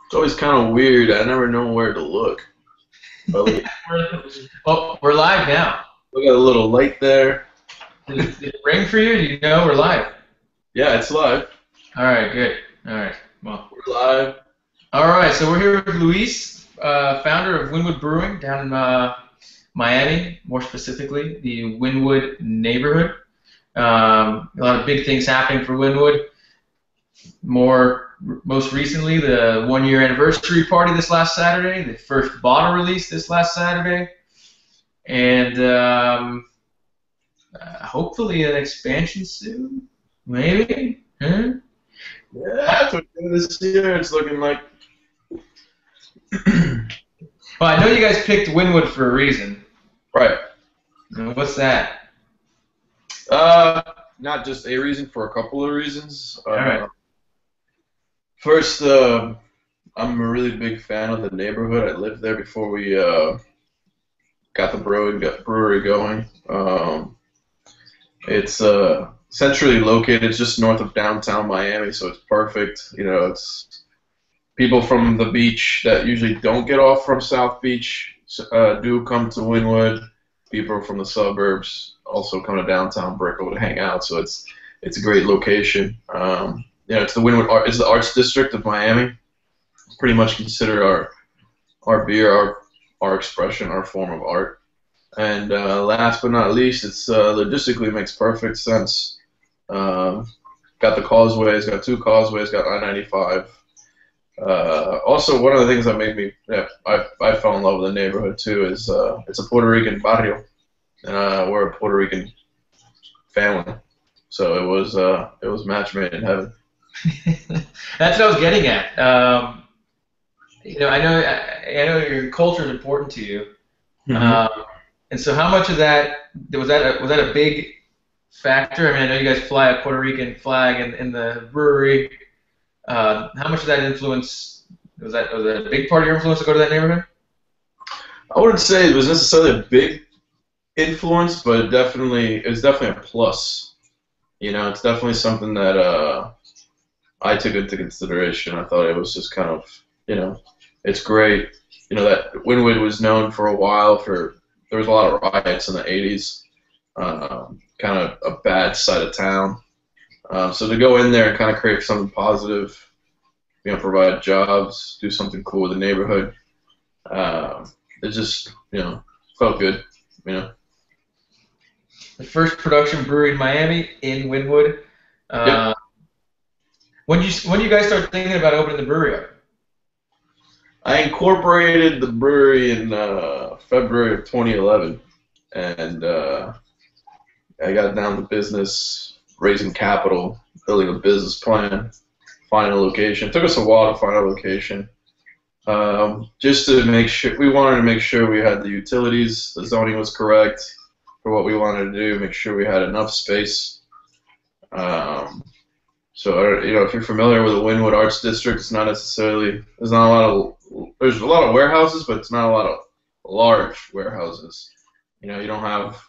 It's always kind of weird. I never know where to look. But Oh, we're live now. look at a little light there. Did it ring for you? Do you know we're live? Yeah, it's live. All right, good. All right. Well, We're live. all right. So we're here with Luis, founder of Wynwood Brewing down in Miami, more specifically the Wynwood neighborhood. A lot of big things happening for Wynwood. Most recently, the 1 year anniversary party this last Saturday, the first bottle release this last Saturday, and hopefully an expansion soon, maybe. Huh? Yeah, that's what this year it's looking like. Well, I know you guys picked Wynwood for a reason. Right. What's that? Uh, Not just a reason, for a couple of reasons. All right. First, I'm a really big fan of the neighborhood. I lived there before we got the brewery going. It's centrally located, it's just north of downtown Miami, so it's perfect. You know, it's people from the beach that usually don't get off from South Beach do come to Wynwood. People from the suburbs also come to downtown Brickell to hang out, so it's a great location. It's the it's the arts district of Miami. It's pretty much considered our beer, our expression, our form of art. And last but not least, it's logistically makes perfect sense. Got the causeways, got two causeways, got I-95. Also, one of the things that made me, I fell in love with the neighborhood too, is it's a Puerto Rican barrio. We're a Puerto Rican family, so it was match made in heaven. That's what I was getting at. I know your culture is important to you. Mm-hmm. Um, and so, how much of that was that a big factor? I mean, I know you guys fly a Puerto Rican flag in the brewery. How much of that influence was that a big part of your influence to go to that neighborhood? I wouldn't say it was necessarily a big influence, but it's definitely a plus. You know, it's definitely something that I took into consideration. I thought it was just kind of, it's great. You know, that Wynwood was known for a while there was a lot of riots in the 80s, kind of a bad side of town. So to go in there and kind of create something positive, provide jobs, do something cool with the neighborhood, it just, felt good, you know. The first production brewery in Miami in Wynwood. Yep. When you guys start thinking about opening the brewery up? I incorporated the brewery in February of 2011, and I got down to business, raising capital, building a business plan, finding a location. It took us a while to find a location, just to make sure we wanted to make sure we had the utilities, the zoning was correct for what we wanted to do, make sure we had enough space. So if you're familiar with the Wynwood Arts District, it's not necessarily there's a lot of warehouses, but it's not a lot of large warehouses. You don't have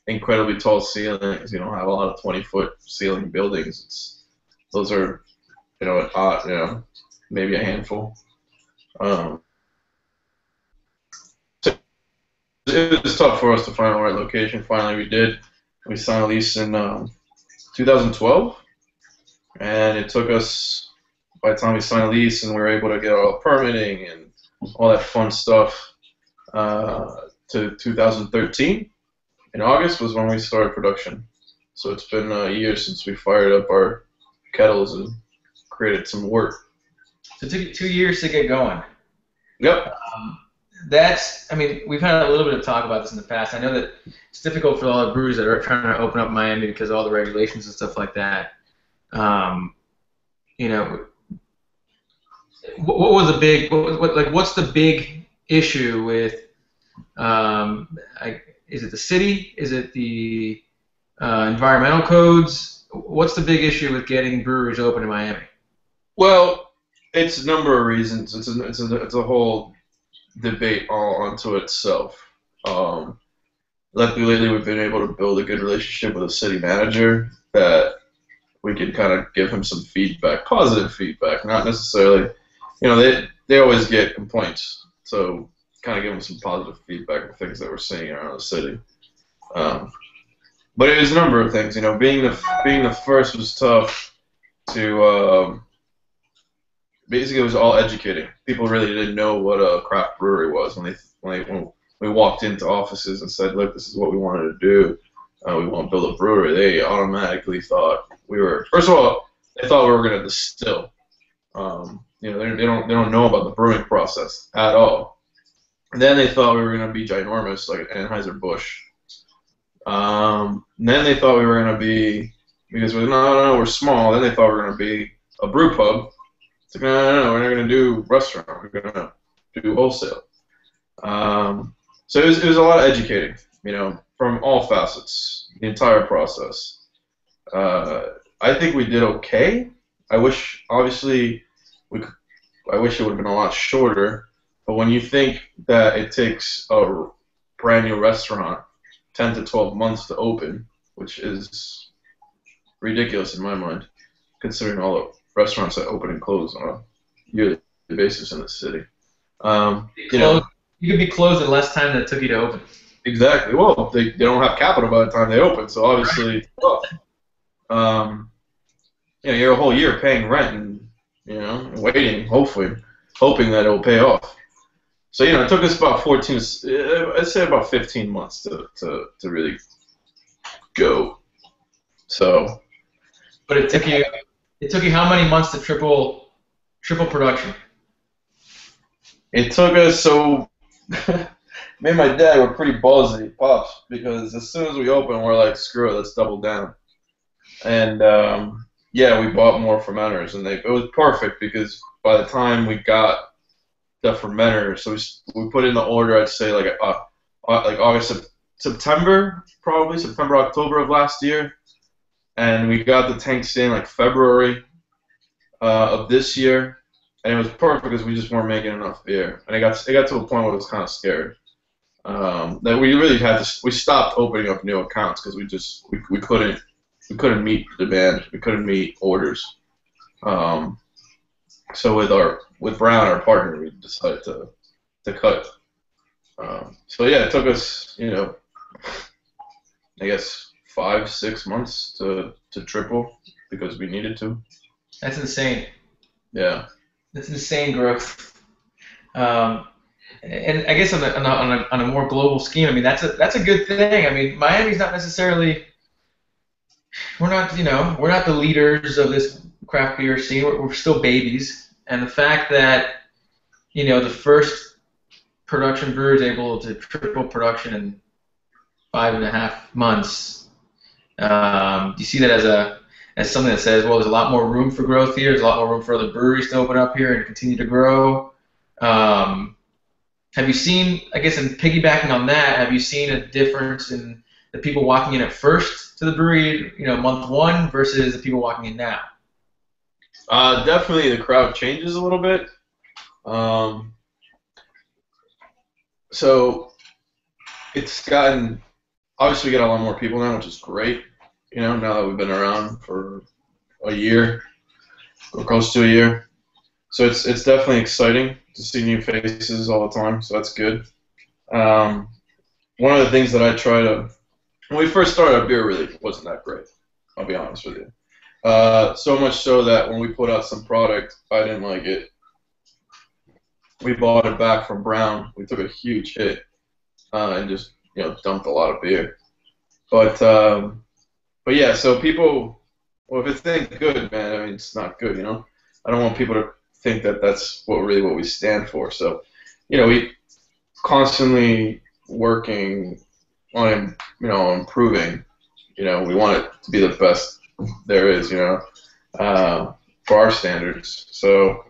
incredibly tall ceilings. You don't have a lot of 20-foot ceiling buildings. Those are maybe a handful. So it was tough for us to find the right location. Finally, we did. We signed a lease in 2012. And it took us, by the time we signed a lease and we were able to get all the permitting and all that fun stuff, to 2013. In August was when we started production. So it's been a year since we fired up our kettles and created some work. So it took you 2 years to get going. Yep. We've had a little bit of talk about this in the past. I know that it's difficult for a lot of breweries that are trying to open up in Miami because of all the regulations and stuff like that. What was the big? What's the big issue with? Is it the city? Is it the environmental codes? What's the big issue with getting breweries open in Miami? Well, it's a number of reasons. It's a whole debate all unto itself. Luckily, lately we've been able to build a good relationship with a city manager that we can kind of give him some feedback, positive feedback, not necessarily, you know, they always get complaints, so kind of give them some positive feedback of things that we're seeing around the city. But it was a number of things, you know. Being the first was tough to basically it was all educating. People really didn't know what a craft brewery was when we walked into offices and said, look, this is what we wanted to do. We want to build a brewery. They automatically thought we were. First of all, they thought we were going to distill. You know, they don't know about the brewing process at all. And then they thought we were going to be ginormous, like Anheuser-Busch. Then they thought we were going to be, because we're small. Then they thought we were going to be a brew pub. It's like, no, we're not going to do restaurant. We're going to do wholesale. So it was a lot of educating, you know, from all facets, the entire process. I think we did okay. I wish, obviously, I wish it would have been a lot shorter. But when you think that it takes a brand new restaurant 10 to 12 months to open, which is ridiculous in my mind, considering all the restaurants that open and close on a yearly basis in the city. You know, you could be closed in less time than it took you to open. Exactly. Well, they don't have capital by the time they open, so obviously, you know, you're a whole year paying rent and, you know, waiting, hoping that it'll pay off. So, you know, it took us about 15 months to really go. So, but it took you how many months to triple production? It took us, so me and my dad were pretty ballsy, pops, because as soon as we opened, we're like, screw it, let's double down. And yeah, we bought more fermenters, and it was perfect because by the time we got the fermenters, so we put in the order, I'd say like August, September, October of last year, and we got the tanks in like February of this year, and it was perfect because we just weren't making enough beer, and it got to a point where it was kind of scared that we really we stopped opening up new accounts because we couldn't meet demand, we couldn't meet orders. So with Brown, our partner, we decided to cut. So yeah, it took us, you know, I guess 5-6 months to triple because we needed to. That's insane. Yeah. That's insane growth. And I guess on a more global scheme, I mean that's a good thing. I mean Miami's not necessarily, we're not the leaders of this craft beer scene. We're still babies, and the fact that, you know, the first production brewer is able to triple production in 5.5 months. Do you see that as something that says, well, there's a lot more room for growth here. There's a lot more room for other breweries to open up here and continue to grow. Have you seen, I guess, in piggybacking on that, have you seen a difference in the people walking in at first to the brewery, you know, month one versus the people walking in now? Definitely the crowd changes a little bit. So it's gotten, obviously we got a lot more people now, which is great. You know, now that we've been around for a year, or close to a year. So it's definitely exciting to see new faces all the time, so that's good. One of the things that I try to, when we first started, our beer really wasn't that great, I'll be honest with you. So much so that when we put out some product, I didn't like it. We bought it back from Brown. We took a huge hit and just, you know, dumped a lot of beer. But yeah, so people, well, if it's ain't good, man, I mean, it's not good, you know. I don't want people to think that that's what we stand for. So, you know, we constantly working on, you know, improving. You know, we want it to be the best there is, you know, for our standards. So,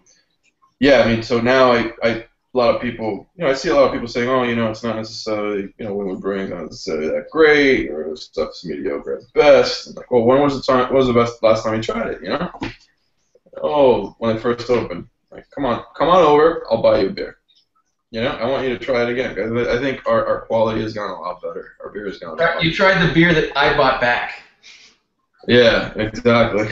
yeah, I mean, so now a lot of people, you know, I see a lot of people saying, oh, you know, it's not necessarily, you know, Wynwood Brewing's not necessarily that great, or stuff's mediocre at best. I'm like, well, when was the last time you tried it, you know? Oh, when it first opened. Like, come on over, I'll buy you a beer. You know, I want you to try it again, because I think our quality has gotten a lot better. Our beer has gotten a lot better. You tried the beer that I bought back. Yeah, exactly.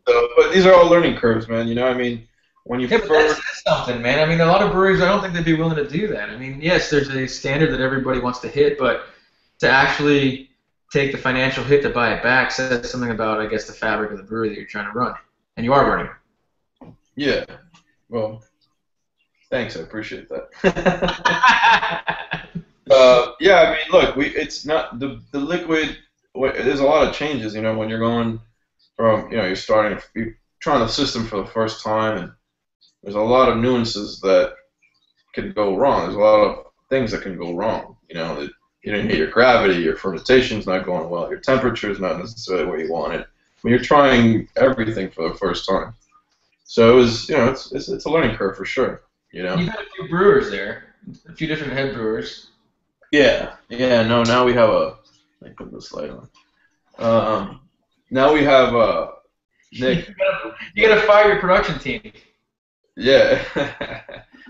So, but these are all learning curves, man. You know, I mean, when you Yeah, but first, that's something, man. I mean, a lot of breweries, I don't think they'd be willing to do that. I mean, yes, there's a standard that everybody wants to hit, but to actually take the financial hit to buy it back says something about, I guess, the fabric of the brewery that you're trying to run, and you are running. yeah, well, thanks, I appreciate that. Yeah, I mean, look, it's not the liquid. There's a lot of changes, when you're going from, you're trying the system for the first time, and there's a lot of nuances that can go wrong. There's a lot of things that can go wrong. That you didn't hit your gravity, your fermentation's not going well, your temperature is not necessarily where you want it. When you're trying everything for the first time, so it was, it's a learning curve for sure. You had a few brewers there, a few different head brewers. Yeah, no. Now we have let me put this light on. Now we have Nick. You gotta fire your production team. Yeah.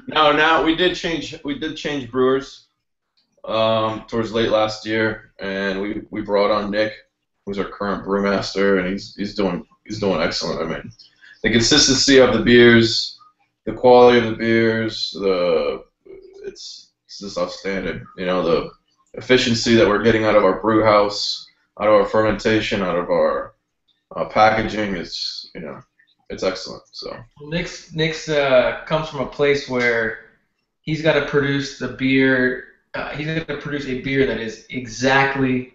Now we did change brewers towards late last year, and we brought on Nick, who's our current brewmaster, and he's doing excellent. I mean, the consistency of the beers, the quality of the beers, it's just outstanding. The efficiency that we're getting out of our brew house, out of our fermentation, out of our packaging, it's excellent. So Nick's comes from a place where he's got to produce the beer. He's got to produce a beer that is exactly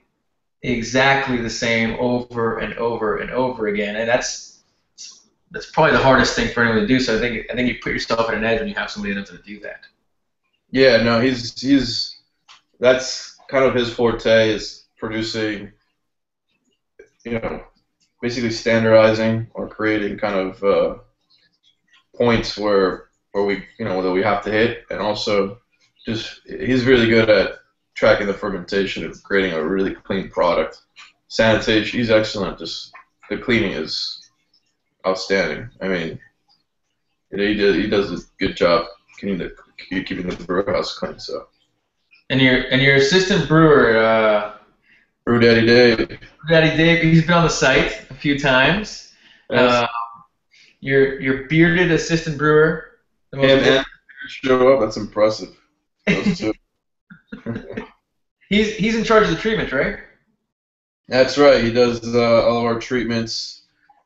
the same over and over and over again, and that's probably the hardest thing for anyone to do. So I think you put yourself at an edge when you have somebody that's going to do that. Yeah, no, he's that's kind of his forte, is producing, basically standardizing or creating kind of points where we that we have to hit, and also just he's really good at tracking the fermentation and creating a really clean product. Sanitation, he's excellent. Just the cleaning is outstanding. I mean, he does a good job keeping the brew house clean. So. And your assistant brewer, Brew Daddy Dave. He's been on the site a few times. Yes. Your bearded assistant brewer. And show up. That's impressive. Those two. He's in charge of the treatment, right? That's right. He does all of our treatments,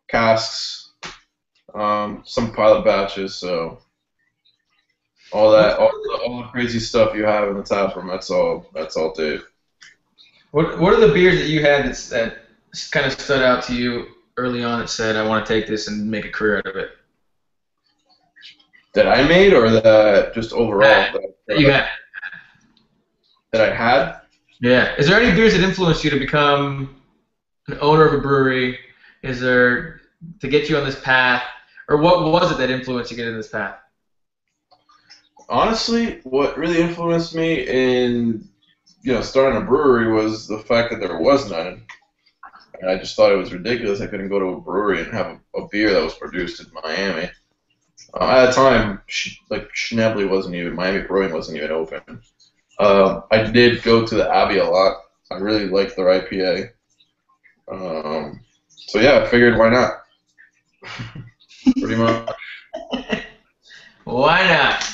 casks, some pilot batches. So all the crazy stuff you have in the tap room. That's all Dave. What are the beers that you had that kind of stood out to you early on that said, I want to take this and make a career out of it? That I made, or that just overall? That you had. That I had? Yeah. Is there any beers that influenced you to become an owner of a brewery? Is there, to get you on this path? Or what was it that influenced you to get in this path? Honestly, what really influenced me in starting a brewery was the fact that there was none. And I just thought it was ridiculous. I couldn't go to a brewery and have a beer that was produced in Miami. At the time, Schnebly wasn't even, Miami Brewing wasn't even open. I did go to the Abbey a lot. I really liked their IPA. So yeah, I figured why not? Pretty much. Why not?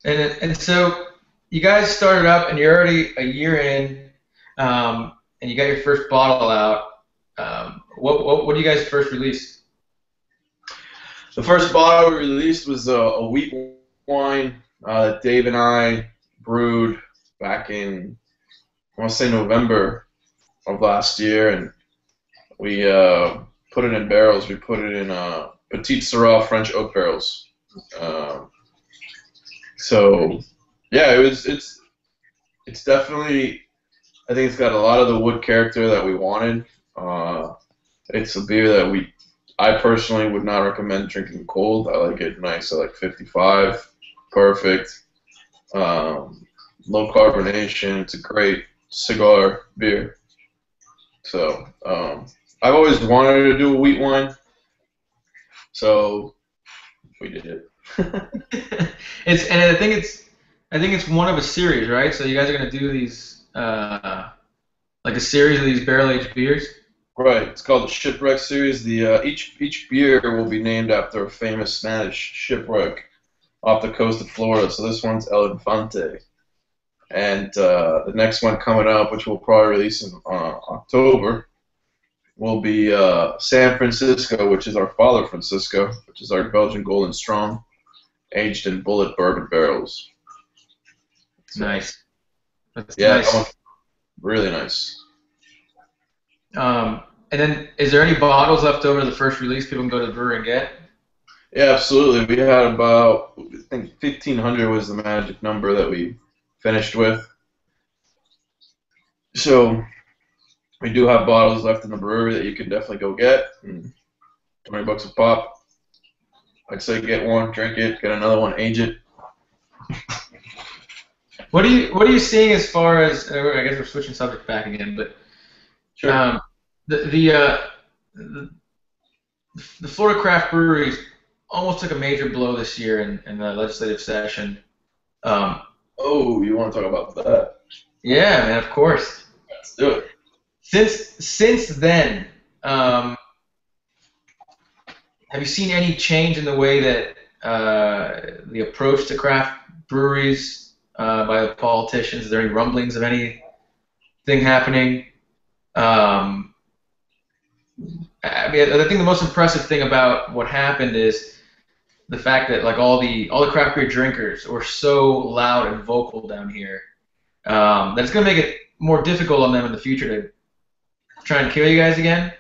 And so you guys started up, and you're already a year in, and you got your first bottle out. What did you guys first release? The first bottle we released was a wheat wine that Dave and I brewed back in, I want to say, November of last year, and we put it in barrels. We put it in Petite Syrah French oak barrels. So yeah, it's definitely, I think it's got a lot of the wood character that we wanted. It's a beer that I personally would not recommend drinking cold. I like it nice at like 55, perfect. Low carbonation. It's a great cigar beer. So I've always wanted to do a wheat wine, so we did it. I think it's one of a series, right? So you guys are gonna do these like a series of these barrel aged beers. Right. It's called the Shipwreck Series. The each beer will be named after a famous Spanish shipwreck off the coast of Florida. So this one's El Infante, and the next one coming up, which we'll probably release in October, will be San Francisco, which is our Father Francisco, which is our Belgian Golden Strong, aged in bullet bourbon barrels. So Nice. That's yeah, that nice. one's really nice. And then, is there any bottles left over the first release people can go to the brewery and get? Yeah, absolutely. We had about, I think 1,500 was the magic number that we finished with. So we do have bottles left in the brewery that you can definitely go get. And $20 a pop. I'd say get one, drink it, get another one, age it. What are you seeing as far as? I guess we're switching subject back again, but Sure. the the Florida craft breweries almost took a major blow this year in the legislative session. Um, Oh, you want to talk about that? yeah, man, of course. Let's do it. Since then, have you seen any change in the way that the approach to craft breweries by the politicians? Is there any rumblings of anything happening? Um, I think the most impressive thing about what happened is the fact that like all the craft beer drinkers were so loud and vocal down here that it's going to make it more difficult on them in the future to try and kill you guys again. Yeah.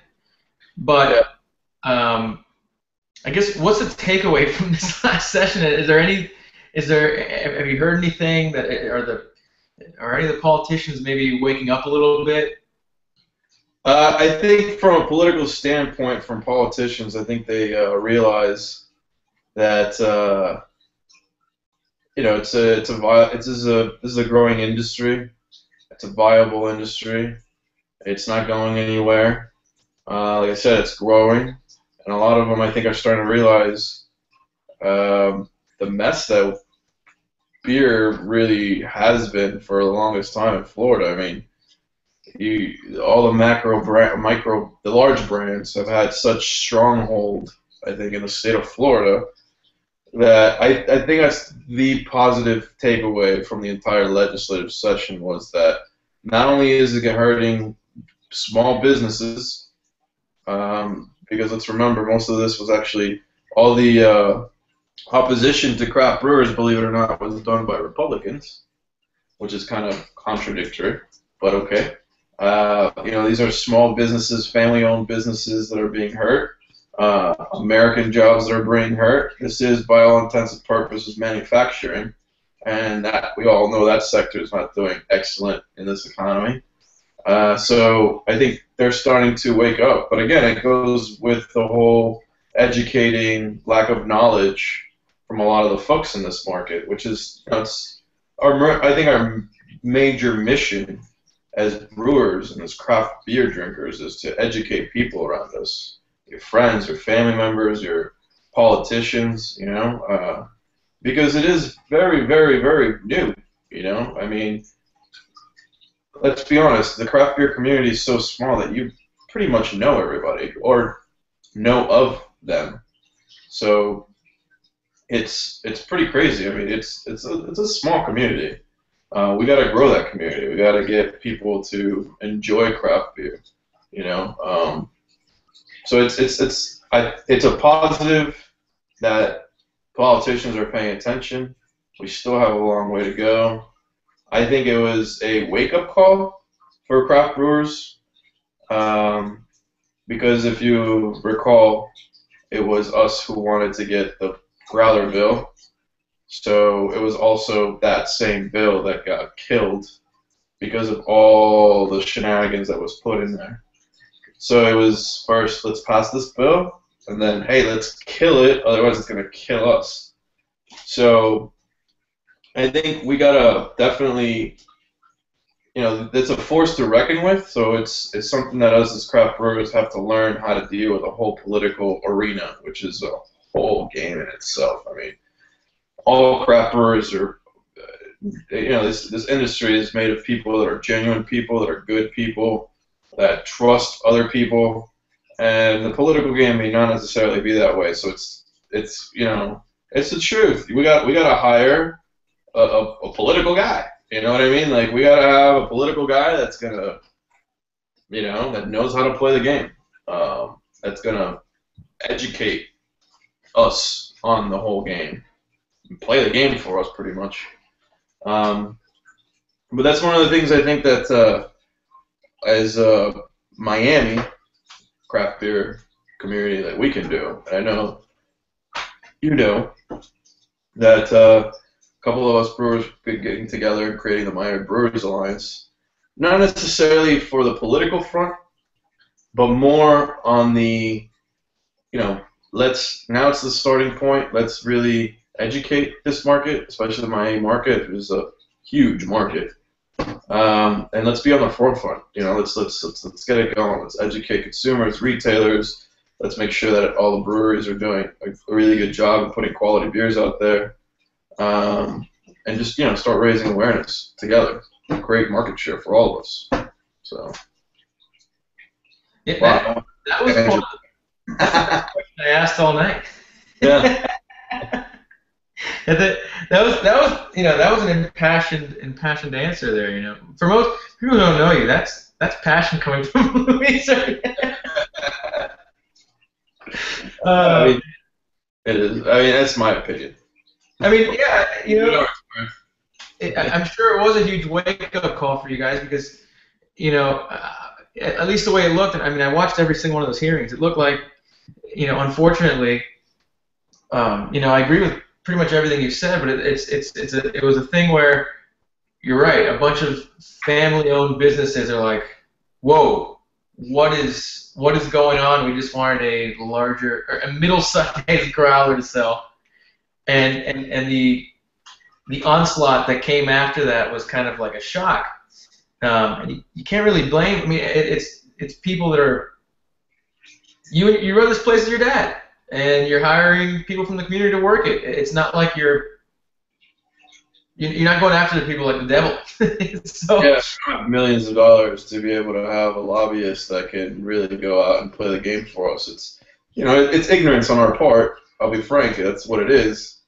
But I guess what's the takeaway from this last session? Is there any? Is there? Have you heard anything that are any of the politicians maybe waking up a little bit? I think from a political standpoint, from politicians, I think they realize that this is a growing industry. It's a viable industry. It's not going anywhere. Like I said, it's growing, and a lot of them I think are starting to realize the mess that beer really has been for the longest time in Florida. I mean, all the the large brands have had such stronghold, I think, in the state of Florida that I think that's the positive takeaway from the entire legislative session was that not only is it hurting small businesses, because let's remember most of this was actually all the opposition to craft brewers, believe it or not, was done by Republicans, which is kind of contradictory, but okay. These are small businesses, family-owned businesses that are being hurt. American jobs that are being hurt. This is, by all intents and purposes, manufacturing, and that we all know that sector is not doing excellent in this economy. So I think they're starting to wake up. But again, it goes with the whole educating lack of knowledge from a lot of the folks in this market, which is I think our major mission as brewers and as craft beer drinkers is to educate people around us, your friends, your family members, your politicians, because it is very, very, very new. I mean, let's be honest, the craft beer community is so small that you pretty much know everybody or know of them. So it's pretty crazy. I mean, it's a small community. We got to grow that community. We got to get people to enjoy craft beer. So it's a positive that politicians are paying attention. We still have a long way to go. I think it was a wake-up call for craft brewers, because if you recall, it was us who wanted to get the growler bill. So it was also that same bill that got killed because of all the shenanigans that was put in there. So it was first, let's pass this bill, and then, hey, let's kill it, otherwise it's going to kill us. So I think we got to definitely, it's a force to reckon with, so it's something that us as craft brewers have to learn how to deal with the whole political arena, which is a whole game in itself. I mean, all craft brewers are, this industry is made of people that are genuine people, that are good people, that trust other people, and the political game may not necessarily be that way. So it's it's the truth. We gotta hire a political guy. You know what I mean? Like we gotta have a political guy that's gonna that knows how to play the game. That's gonna educate us on the whole game, and play the game for us pretty much. But that's one of the things I think that as Miami craft beer community that we can do. And I know you know that a couple of us brewers have been getting together and creating the Miami Brewers Alliance, not necessarily for the political front, but more on the, now it's the starting point. Let's really educate this market, especially the Miami market. It is a huge market. And let's be on the forefront. Let's get it going. Let's educate consumers, retailers. Let's make sure that all the breweries are doing a really good job of putting quality beers out there, and just start raising awareness together. Create market share for all of us. So. Yeah, that was one of the questions I asked all night. Yeah. that was an impassioned answer there. For most people who don't know you, that's passion coming from Luis. It is. That's my opinion. Yeah, I'm sure it was a huge wake-up call for you guys because, at least the way it looked. I watched every single one of those hearings. It looked like, unfortunately, I agree with pretty much everything you said, but it was a thing where you're right. A bunch of family-owned businesses are like, whoa, what is going on? We just wanted a middle-sized growler to sell, and the onslaught that came after that was kind of like a shock. And you can't really blame. It's people that are. You run this place as your dad, and you're hiring people from the community to work it. It's not like you're not going after the people like the devil. So, yeah, millions of dollars to be able to have a lobbyist that can really go out and play the game for us. It's ignorance on our part. I'll be frank. That's what it is.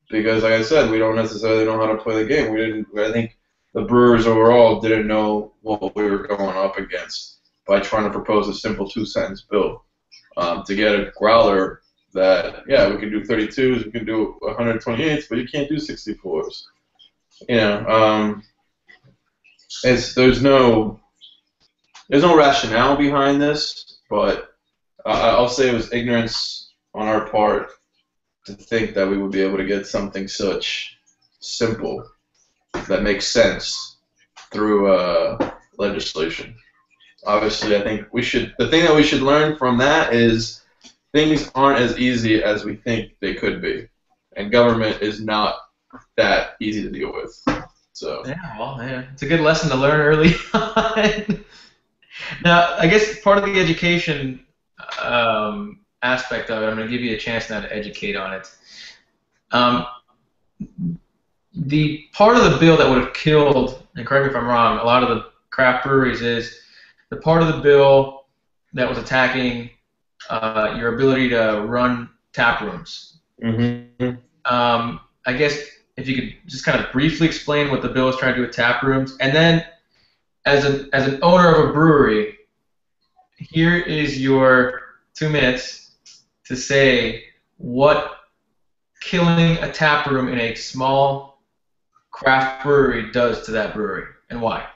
Because, like I said, we don't necessarily know how to play the game. I think the brewers overall didn't know what we were going up against by trying to propose a simple 2-sentence bill to get a growler that, we can do 32s, we can do 128s, but you can't do 64s. There's no rationale behind this, but I'll say it was ignorance on our part to think that we would be able to get something such simple that makes sense through legislation. Obviously, I think the thing that we should learn from that is things aren't as easy as we think they could be, and government is not that easy to deal with. So it's a good lesson to learn early on. Now, I guess part of the education aspect of it, I'm going to give you a chance now to educate on it. The part of the bill that would have killed, and correct me if I'm wrong, a lot of the craft breweries is the part of the bill that was attacking your ability to run tap rooms. Mm-hmm. I guess if you could just kind of briefly explain what the bill is trying to do with tap rooms, and then as an owner of a brewery, here is your 2 minutes to say what killing a tap room in a small craft brewery does to that brewery and why.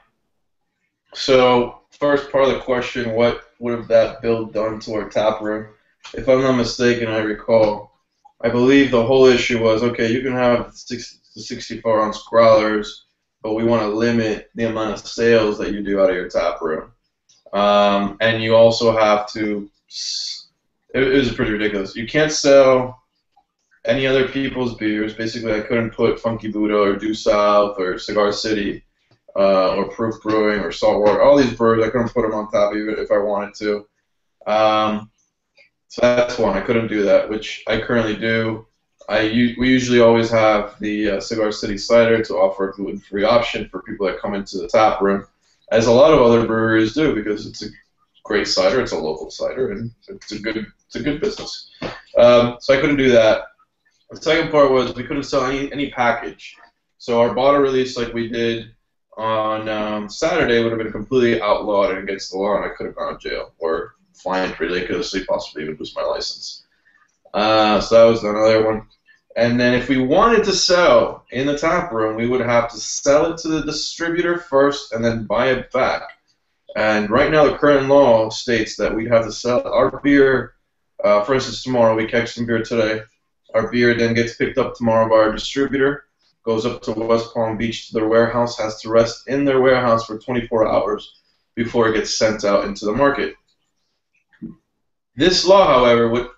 So, first part of the question, what would have that bill done to our tap room? If I'm not mistaken, I recall, I believe the whole issue was, okay, you can have the 64-ounce growlers, but we want to limit the amount of sales that you do out of your tap room. And you also have to, it was pretty ridiculous. You can't sell any other people's beers. Basically, I couldn't put Funky Buddha or Due South or Cigar City or Proof Brewing or Saltwater. All these brewers, I couldn't put them on top of it if I wanted to. So that's one. I couldn't do that, which I currently do. We usually always have the Cigar City cider to offer a gluten-free option for people that come into the tap room. as a lot of other breweries do, because it's a great cider, it's a local cider, and it's a good business. So I couldn't do that. The second part was we couldn't sell any package. So our bottle release, like we did on Saturday, would have been completely outlawed and against the law, and I could have gone to jail or fined ridiculously, possibly even lose my license. So that was another one. And then if we wanted to sell in the tap room, we would have to sell it to the distributor first and then buy it back. And right now the current law states that we'd have to sell our beer, for instance, tomorrow, we catch some beer today. Our beer then gets picked up tomorrow by our distributor, goes up to West Palm Beach to their warehouse, has to rest in their warehouse for 24 hours before it gets sent out into the market. This law, however, would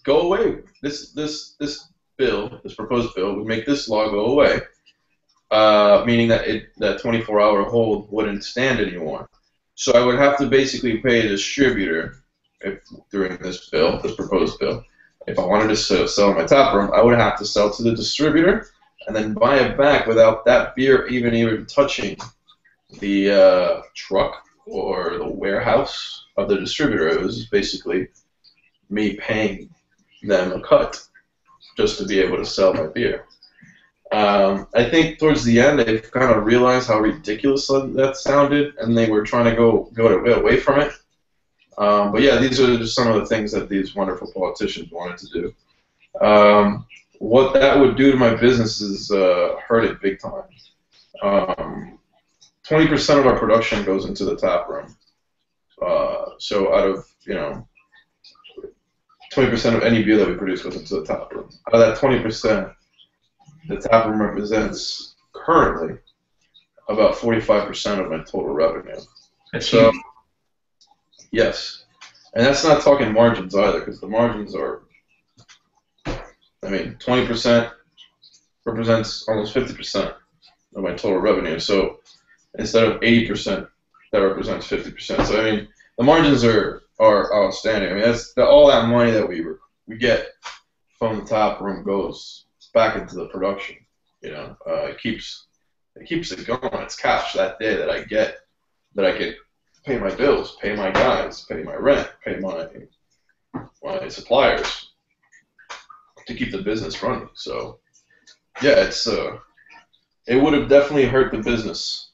go away. This proposed bill would make this law go away, meaning that that 24-hour hold wouldn't stand anymore. So I would have to basically pay a distributor during this proposed bill. If I wanted to sell in my tap room, I would have to sell to the distributor and then buy it back without that beer even touching the truck or the warehouse of the distributor. It was basically me paying them a cut just to be able to sell my beer. I think towards the end they've kind of realized how ridiculous that sounded, and they were trying to go away from it. But yeah, these are just some of the things that these wonderful politicians wanted to do. What that would do to my business is hurt it big time. 20% of our production goes into the tap room. So out of 20% of any beer that we produce goes into the tap room. Out of that 20%, the tap room represents currently about 45% of my total revenue. So, yes. And that's not talking margins either, because the margins are, 20% represents almost 50% of my total revenue. So instead of 80%, that represents 50%. So the margins are outstanding. That's all that money that we get from the tap room goes back into the production. It keeps it going. It's cash that day that I get that I can pay my bills, pay my guys, pay my rent, pay my suppliers to keep the business running. So yeah, it would have definitely hurt the business.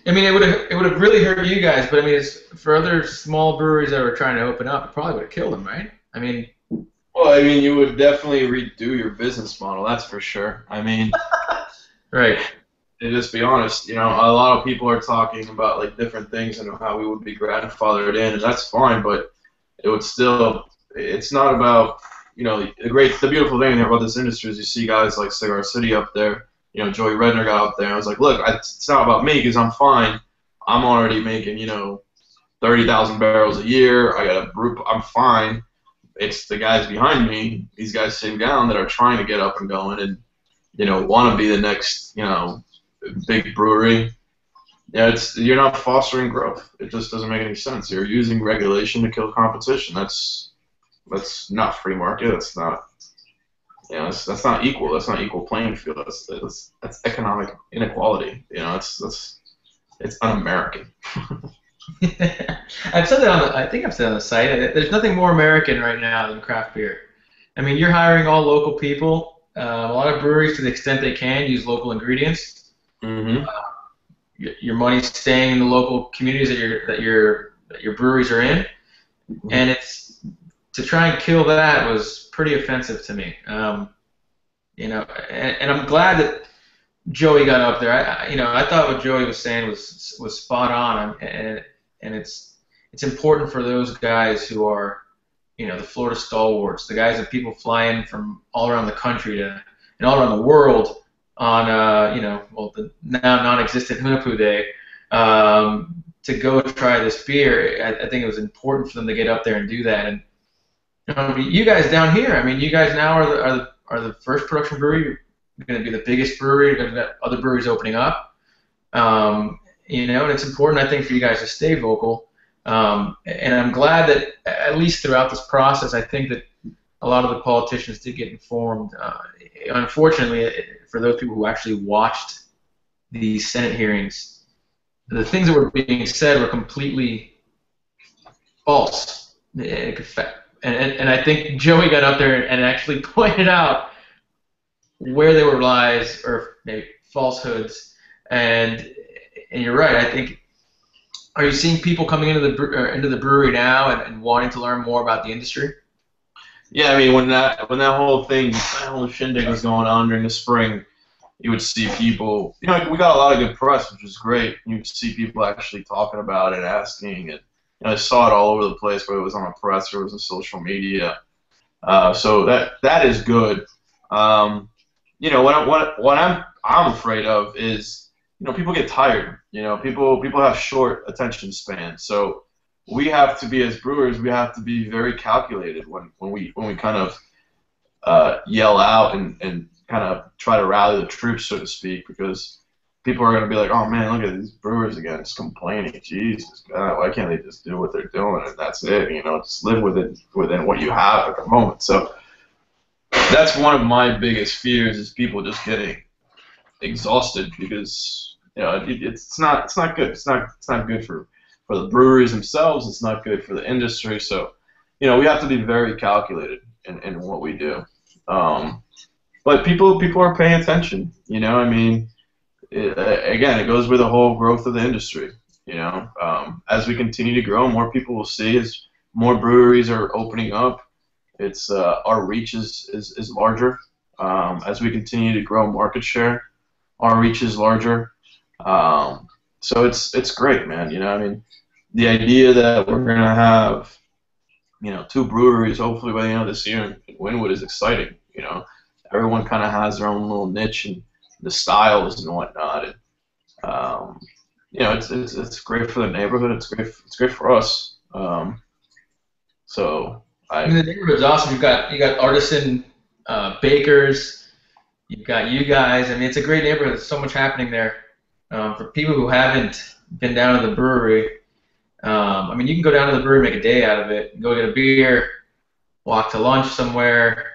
It would have really hurt you guys, but it's for other small breweries that were trying to open up, it probably would have killed them, right? Well, you would definitely redo your business model, that's for sure. Right. To just be honest, a lot of people are talking about like different things and how we would be grandfathered in, and that's fine, but it would still, it's not about, the beautiful thing about this industry is you see guys like Cigar City up there. Joey Redner got up there, and I was like, look, it's not about me because I'm fine. I'm already making, 30,000 barrels a year. I got a brew. I'm fine. It's the guys behind me, these guys sitting down that are trying to get up and going and, want to be the next, big brewery. Yeah, you're not fostering growth. It just doesn't make any sense. You're using regulation to kill competition. That's not free market. That's not. That's not equal. That's not equal playing field. That's economic inequality. It's un-American. I've said that I think I've said on the site. There's nothing more American right now than craft beer. You're hiring all local people. A lot of breweries, to the extent they can, use local ingredients. Mm-hmm. Your money's staying in the local communities that your breweries are in, Mm-hmm. and it's to try and kill that was pretty offensive to me. And I'm glad that Joey got up there. I thought what Joey was saying was spot on, and it's important for those guys who are, the Florida stalwarts, the guys that people fly in from all around the country and all around the world on, the now non-existent Hunappu Day, to go try this beer. I think it was important for them to get up there and do that. And you guys down here, you guys now are the first production brewery. You're going to be the biggest brewery. You're going to have other breweries opening up. And it's important, I think, for you guys to stay vocal. And I'm glad that at least throughout this process, I think that a lot of the politicians did get informed. Unfortunately, for those people who actually watched the Senate hearings, the things that were being said were completely false. And I think Joey got up there and actually pointed out where they were lies or maybe falsehoods. And you're right. I think, are you seeing people coming into the brewery now and wanting to learn more about the industry? Yeah, I mean, when that whole shindig was going on during the spring, you would see people. We got a lot of good press, which was great. You would see people actually talking about it, asking, and I saw it all over the place, whether it was on the press or it was on social media. So that is good. What I'm afraid of is, people get tired. People have short attention spans. So we have to be, as brewers, we have to be very calculated when we kind of yell out and kind of try to rally the troops, so to speak, because people are going to be like, oh man, look at these brewers again, just complaining. Jesus God, why can't they just do what they're doing and that's it? Just live within what you have at the moment. So that's one of my biggest fears, is people just getting exhausted, because it's not good. It's not good for the breweries themselves. It's not good for the industry. So we have to be very calculated in what we do. But people are paying attention. I mean, again, it goes with the whole growth of the industry. As we continue to grow, more people will see, as more breweries are opening up. It's our reach is larger. As we continue to grow market share, our reach is larger. So it's great, man. I mean, the idea that we're gonna have 2 breweries hopefully by the end of this year in Wynwood is exciting. Everyone kind of has their own little niche and the styles and whatnot. And it's great for the neighborhood. It's great for us. I mean, the neighborhood's awesome. You got artisan bakers. You've got you guys. I mean, it's a great neighborhood. There's so much happening there. For people who haven't been down to the brewery, I mean, you can go down to the brewery, make a day out of it, go get a beer, walk to lunch somewhere,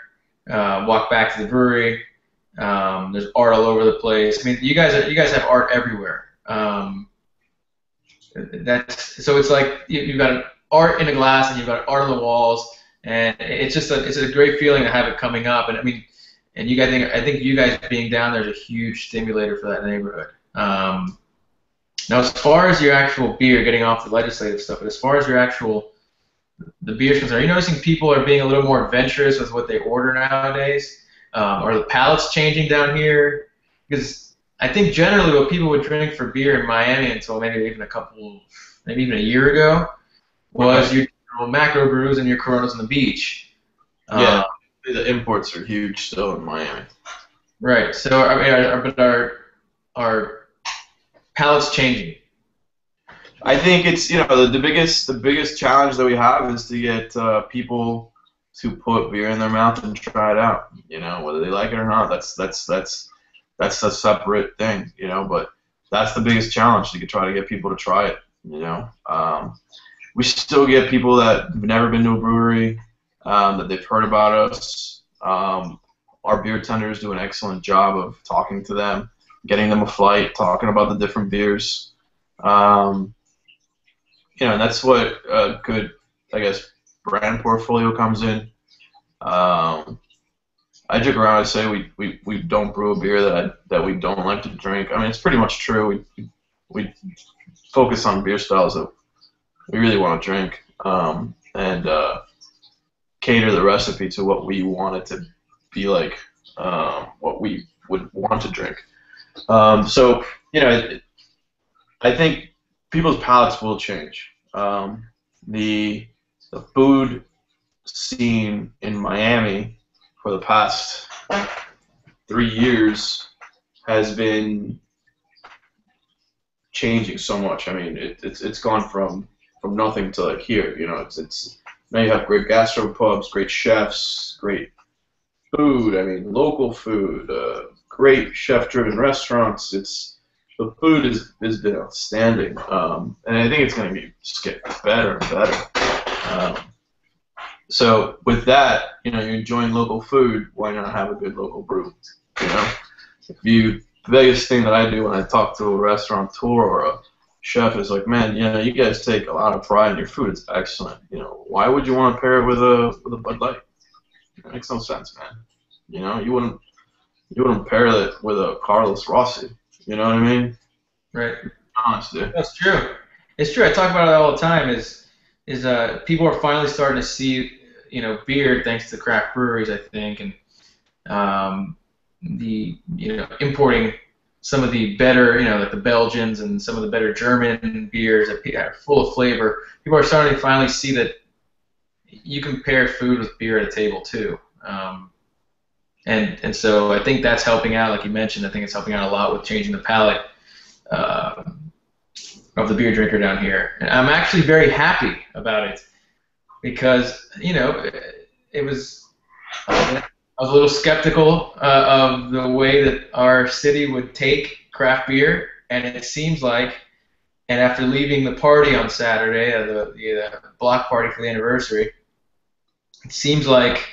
walk back to the brewery. There's art all over the place. I mean, you guys have art everywhere. So it's like you've got art in a glass and you've got art on the walls, and it's a great feeling to have it coming up. And I mean, and I think you guys being down there is a huge stimulator for that neighborhood. Now, as far as your actual beer, getting off the legislative stuff, but as far as the beer is concerned, are you noticing people are being a little more adventurous with what they order nowadays? Are the palates changing down here? Because I think generally what people would drink for beer in Miami until maybe even a year ago was your macro brews and your Coronas on the beach. Yeah, the imports are huge still in Miami. Right. So I mean, are palates changing? I think it's the biggest challenge that we have is to get people to put beer in their mouth and try it out. Whether they like it or not, that's a separate thing. But that's the biggest challenge, to try to get people to try it. We still get people that have never been to a brewery, that they've heard about us. Our beer tenders do an excellent job of talking to them, getting them a flight, talking about the different beers. And that's what a good, I guess, brand portfolio comes in. I joke around and say we don't brew a beer that we don't like to drink. I mean, it's pretty much true. We focus on beer styles that we really want to drink, and cater the recipe to what we want it to be like, what we would want to drink. So I think people's palates will change. The food scene in Miami for the past 3 years has been changing so much. I mean, it's gone from nothing to like here. It's now you have great gastropubs, great chefs, great food. I mean, local food, great chef-driven restaurants. The food has been outstanding, and I think it's going to be just get better and better. So with that, you're enjoying local food. Why not have a good local brew? The biggest thing that I do when I talk to a restaurateur or chef is like, man, you guys take a lot of pride in your food. It's excellent. Why would you want to pair it with a Bud Light? It makes no sense, man. You wouldn't pair it with a Carlos Rossi. You know what I mean? Right. Honestly. That's true. It's true. I talk about it all the time. Is people are finally starting to see beer thanks to craft breweries, I think, and the importing some of the better like the Belgians and some of the better German beers that are full of flavor. People are starting to finally see that you can pair food with beer at a table too. And so I think that's helping out, like you mentioned. I think it's helping out a lot with changing the palate of the beer drinker down here. And I'm actually very happy about it because it was. I was a little skeptical of the way that our city would take craft beer, and it seems like, and after leaving the party on Saturday, the block party for the anniversary, it seems like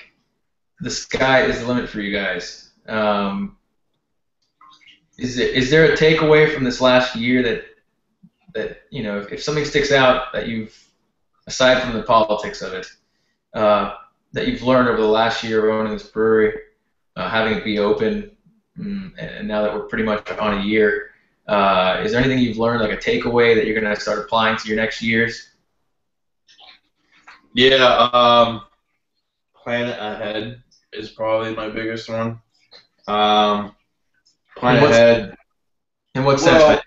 the sky is the limit for you guys. Is there a takeaway from this last year that if something sticks out that you've, aside from the politics of it, that you've learned over the last year of owning this brewery, having it be open, and now that we're pretty much on a year, is there anything you've learned, like a takeaway that you're going to start applying to your next years? Yeah, plan ahead is probably my biggest one. Plan ahead. In what sense?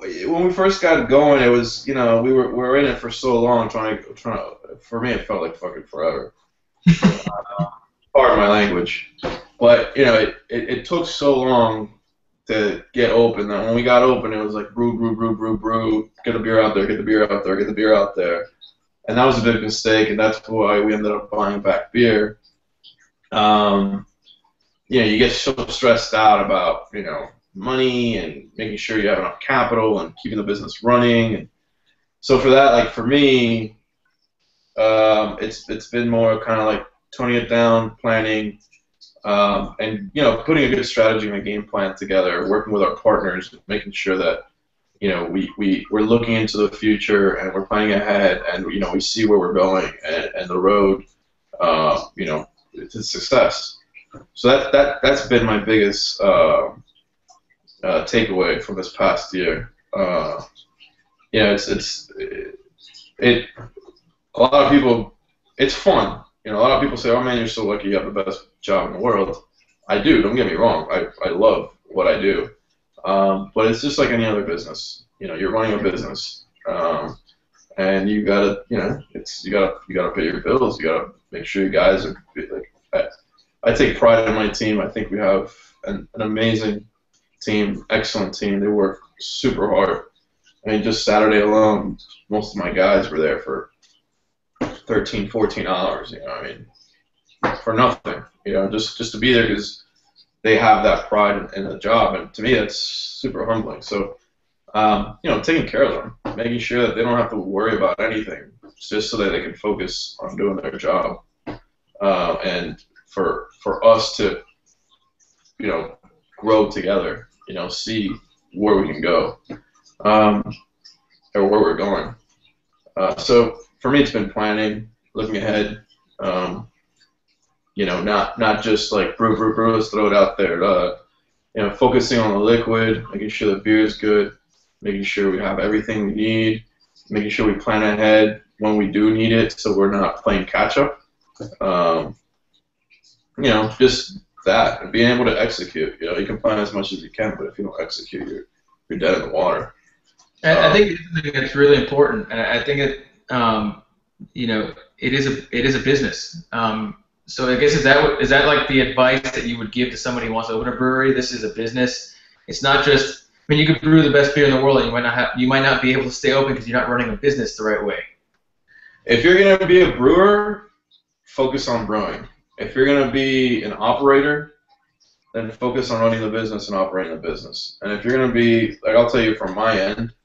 When we first got going, it was we were in it for so long, trying to. For me, it felt like fucking forever. Pardon my language, but it took so long to get open that when we got open, it was like brew, brew, brew, brew, brew, get the beer out there, get the beer out there, get the beer out there, and that was a big mistake, and that's why we ended up buying back beer. You get so stressed out about money and making sure you have enough capital and keeping the business running, and so for that, like for me. It's been more kind of like toning it down, planning, and putting a good strategy and a game plan together, working with our partners, making sure that we're looking into the future and we're planning ahead, and we see where we're going and the road to success. So that's been my biggest takeaway from this past year. A lot of people, it's fun. A lot of people say, "Oh man, you're so lucky you have the best job in the world." I do. Don't get me wrong. I love what I do, but it's just like any other business. You're running a business, and you gotta, you gotta pay your bills. You gotta make sure you guys are like. I take pride in my team. I think we have an amazing team, excellent team. They work super hard. I mean, just Saturday alone, most of my guys were there for 13, 14 hours, I mean, for nothing, just to be there because they have that pride in the job, and to me that's super humbling. So, taking care of them, making sure that they don't have to worry about anything, just so that they can focus on doing their job, and for us to, grow together, see where we can go, or where we're going. So. For me, it's been planning, looking ahead. Not just like brew, let's throw it out there. Focusing on the liquid, making sure the beer is good, making sure we have everything we need, making sure we plan ahead when we do need it, so we're not playing catch up. Just that, and being able to execute. You can plan as much as you can, but if you don't execute, you're dead in the water. I think it's really important, and I think it. It is a business. So I guess is that like the advice that you would give to somebody who wants to open a brewery? This is a business. It's not just. I mean, you could brew the best beer in the world, and you might not be able to stay open because you're not running a business the right way. If you're gonna be a brewer, focus on brewing. If you're gonna be an operator, then focus on running the business and operating the business. And if you're gonna be, like, I'll tell you from my end.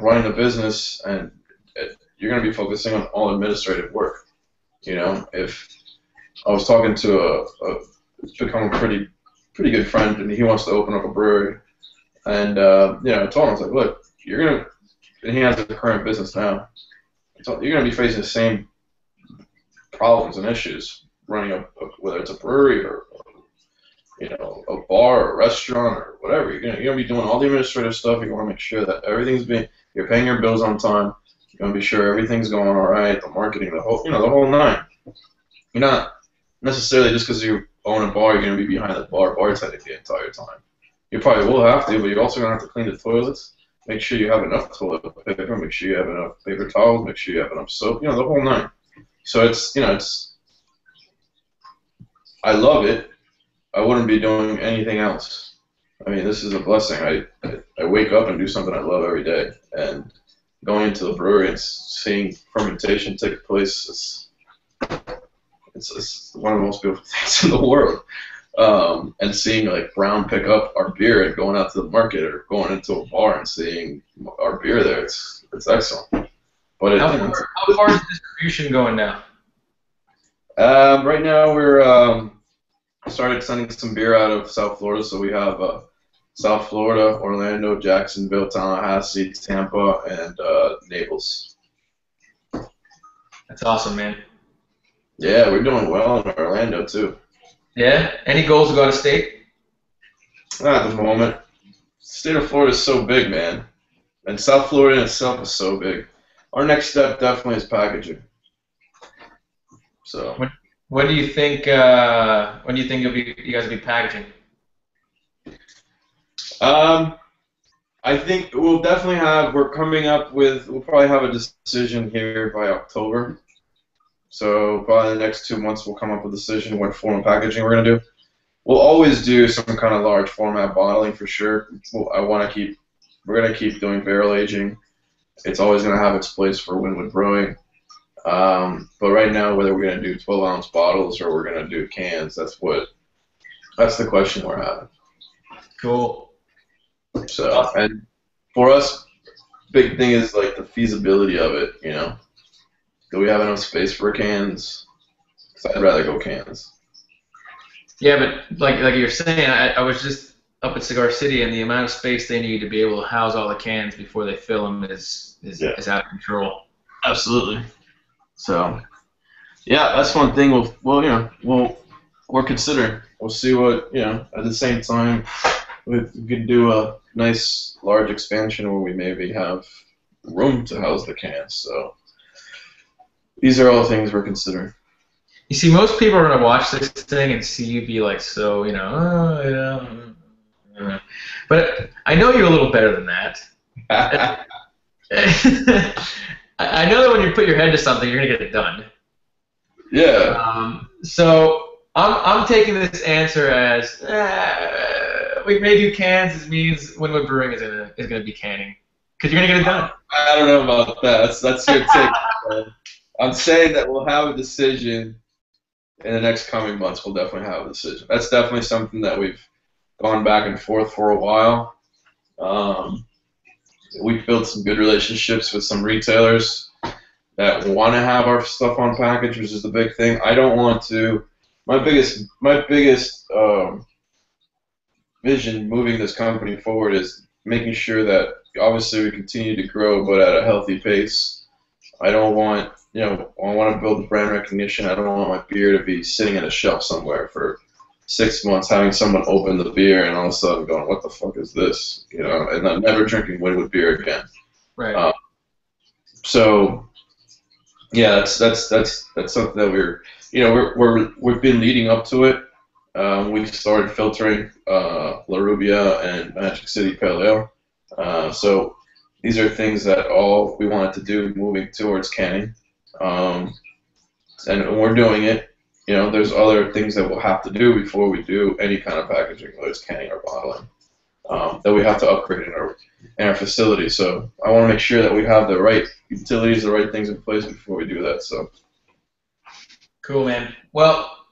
Running a business, and you're going to be focusing on all administrative work. If I was talking to become a pretty good friend, and he wants to open up a brewery, And I told him, I was like, look, you're gonna. And he has a current business now. So you're gonna be facing the same problems and issues running whether it's a brewery or a bar or a restaurant or whatever. You're gonna be doing all the administrative stuff. You want to make sure that you're paying your bills on time. You're gonna be sure everything's going all right. The marketing, the whole nine. You're not necessarily just because you own a bar, you're gonna be behind the bartending the entire time. You probably will have to, but you're also gonna have to clean the toilets. Make sure you have enough toilet paper. Make sure you have enough paper towels. Make sure you have enough soap. The whole nine. So I love it. I wouldn't be doing anything else. I mean, this is a blessing. I wake up and do something I love every day, and going into the brewery and seeing fermentation take place, it's one of the most beautiful things in the world. And seeing like Brown pick up our beer and going out to the market or going into a bar and seeing our beer there, it's excellent. But how far is distribution going now? Right now we're started sending some beer out of South Florida, so we have South Florida, Orlando, Jacksonville, Tallahassee, Tampa, and Naples. That's awesome, man. Yeah, we're doing well in Orlando too. Yeah? Any goals to go out of state? Not at the moment. The state of Florida is so big, man. And South Florida in itself is so big. Our next step definitely is packaging. So. When do you think? When do you think you guys will be packaging? I think we'll definitely we're coming up with. We'll probably have a decision here by October. So probably in the next 2 months we'll come up with a decision what form of packaging we're gonna do. We'll always do some kind of large format bottling for sure. We're gonna keep doing barrel aging. It's always gonna have its place for Wynwood Brewing. But right now, whether we're gonna do 12-ounce bottles or we're gonna do cans, that's the question we're having. Cool. So, and for us, big thing is like the feasibility of it. Do we have enough space for cans? 'Cause I'd rather go cans. Yeah, but like you're saying, I was just up at Cigar City, and the amount of space they need to be able to house all the cans before they fill them is out of control. Absolutely. So, yeah, that's one thing we're considering. We'll see what At the same time, we could do a nice large expansion where we maybe have room to house the cans. So, these are all things we're considering. You see, most people are gonna watch this thing and see you be like, But I know you're a little better than that. I know that when you put your head to something, you're gonna get it done. Yeah. So I'm taking this answer as we may do cans. It means Wynwood Brewing is gonna be canning because you're gonna get it done. I don't know about that. That's your take. I'm saying that we'll have a decision in the next coming months. We'll definitely have a decision. That's definitely something that we've gone back and forth for a while. We've built some good relationships with some retailers that want to have our stuff on package, which is the big thing. I don't want to. My biggest vision moving this company forward is making sure that obviously we continue to grow, but at a healthy pace. I don't want, I want to build brand recognition. I don't want my beer to be sitting on a shelf somewhere for 6 months, having someone open the beer and all of a sudden going, "What the fuck is this?" And I'm never drinking Wynwood beer again. Right. So, yeah, that's something that we've been leading up to it. We've started filtering La Rubia and Magic City Pale Ale. So these are things that all we wanted to do moving towards canning, and we're doing it. There's other things that we'll have to do before we do any kind of packaging, whether it's canning or bottling, that we have to upgrade in our facility. So I want to make sure that we have the right utilities, the right things in place before we do that. So. Cool, man. Well,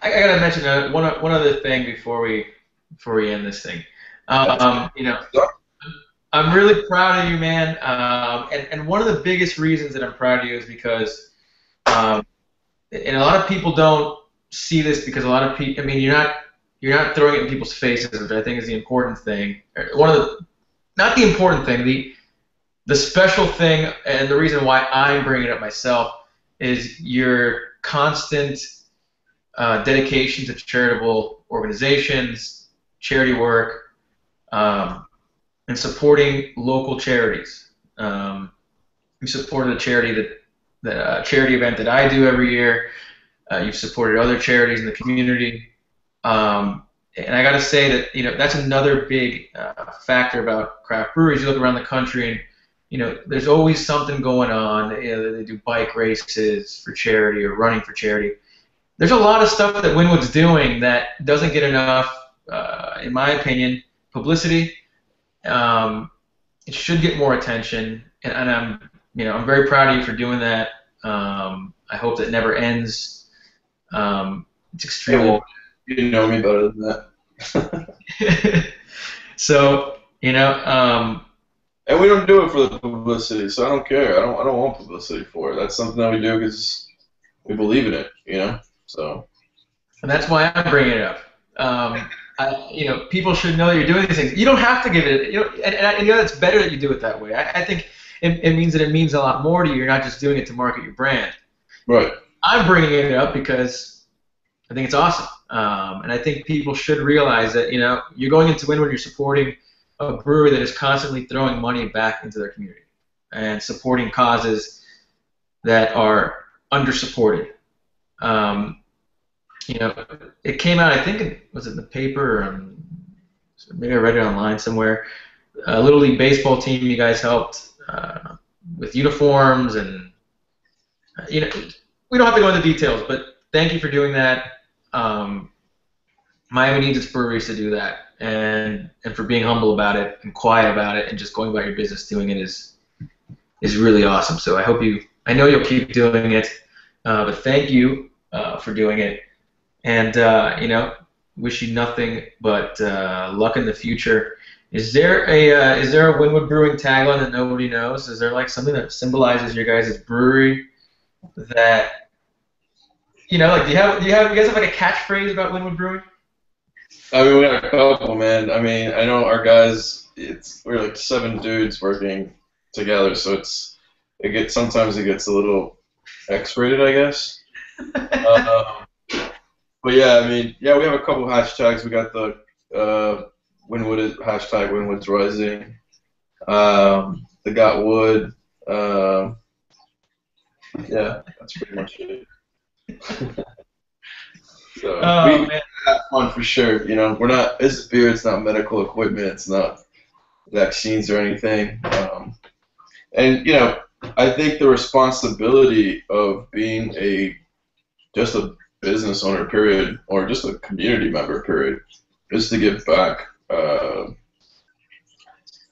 I gotta mention one other thing before we end this thing. I'm really proud of you, man. And one of the biggest reasons that I'm proud of you is because. And a lot of people don't see this because a lot of people, you're not you're not throwing it in people's faces, which I think is the important thing. One of the, not the important thing, the special thing, and the reason why I'm bringing it up myself is your constant dedication to charitable organizations, charity work, and supporting local charities. You supported a charity charity event that I do every year. You've supported other charities in the community, and I got to say that that's another big factor about craft breweries. You look around the country, and there's always something going on. They do bike races for charity or running for charity. There's a lot of stuff that Wynwood's doing that doesn't get enough, in my opinion, publicity. It should get more attention, and I'm very proud of you for doing that. I hope that never ends. It's extremely. Well, you know me better than that. So and we don't do it for the publicity, so I don't care. I don't want publicity for it. That's something that we do because we believe in it, So. And that's why I'm bringing it up. People should know that you're doing these things. You don't have to give it, and it's better that you do it that way. I think it means that it means a lot more to you. You're not just doing it to market your brand. Right. I'm bringing it up because I think it's awesome, and I think people should realize that you're going into Wynwood, you're supporting a brewery that is constantly throwing money back into their community and supporting causes that are under-supported. It came out, I think it was in the paper, or maybe I read it online somewhere. A Little League baseball team you guys helped with uniforms, and we don't have to go into details, but thank you for doing that. Miami needs its breweries to do that, and for being humble about it and quiet about it and just going about your business doing it is really awesome. So I know you'll keep doing it, but thank you for doing it. And wish you nothing but luck in the future. Is there a Wynwood Brewing tagline that nobody knows? Is there like something that symbolizes your guys' brewery that like do you guys have like a catchphrase about Wynwood Brewing? I mean, we got a couple, man. I mean, I know our guys. We're like 7 dudes working together, so sometimes it gets a little X-rated, I guess. But yeah, I mean, we have a couple hashtags. We got the Wynwood hashtag Wynwood's Rising. The Got Wood. Yeah, that's pretty much it. So we have fun for sure. We're not. It's beer. It's not medical equipment. It's not vaccines or anything. And I think the responsibility of being just a business owner, period, or just a community member, period, is to give back.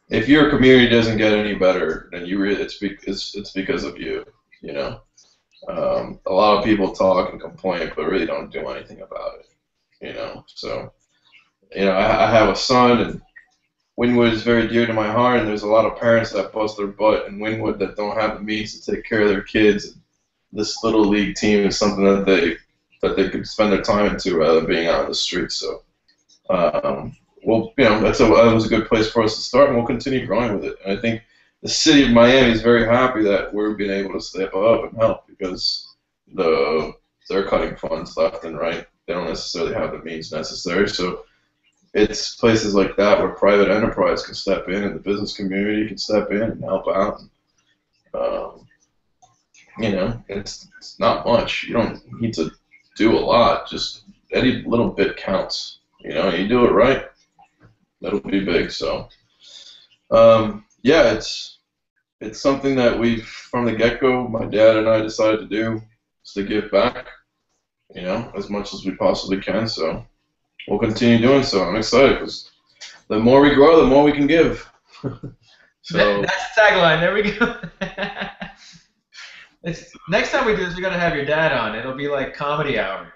If your community doesn't get any better, then it's because of you. A lot of people talk and complain, but really don't do anything about it. So I have a son, and Wynwood is very dear to my heart, and there's a lot of parents that bust their butt in Wynwood that don't have the means to take care of their kids. And this little league team is something that they could spend their time into rather than being out on the streets. So, that was a good place for us to start, and we'll continue growing with it. And I think the city of Miami is very happy that we're being able to step up and help because they're cutting funds left and right. They don't necessarily have the means necessary. So it's places like that where private enterprise can step in and the business community can step in and help out. It's not much. You don't need to do a lot. Just any little bit counts. You do it right, that'll be big. So, it's something that from the get-go, my dad and I decided to do, is to give back, as much as we possibly can. So we'll continue doing so. I'm excited because the more we grow, the more we can give. So that's the tagline. There we go. Next time we do this, we got to have your dad on. It'll be like comedy hour.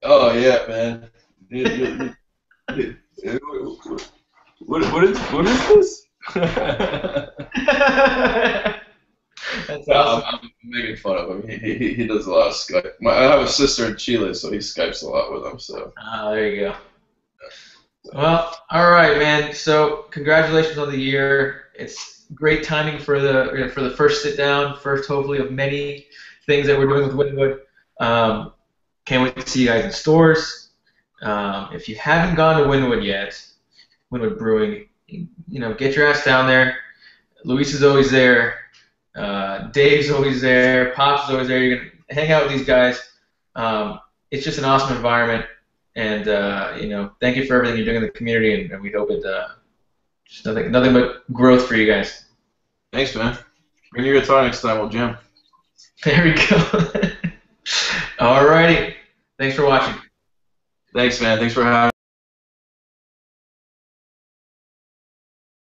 Oh yeah, man. What is this? That's awesome. I'm making fun of him. He does a lot of Skype. I have a sister in Chile, so he Skypes a lot with him. So. There you go. Well, all right, man. So congratulations on the year. It's great timing for the first sit down, first hopefully of many things that we're doing with Wynwood. Um, can't wait to see you guys in stores. If you haven't gone to Wynwood yet, Wynwood Brewing, get your ass down there. Luis is always there. Dave's always there. Pops is always there. You're gonna hang out with these guys. It's just an awesome environment, and thank you for everything you're doing in the community, and we hope it just nothing but growth for you guys. Thanks, man. Bring your guitar next time. We'll jam. There we go. Alrighty. Thanks for watching. Thanks, man. Thanks for having.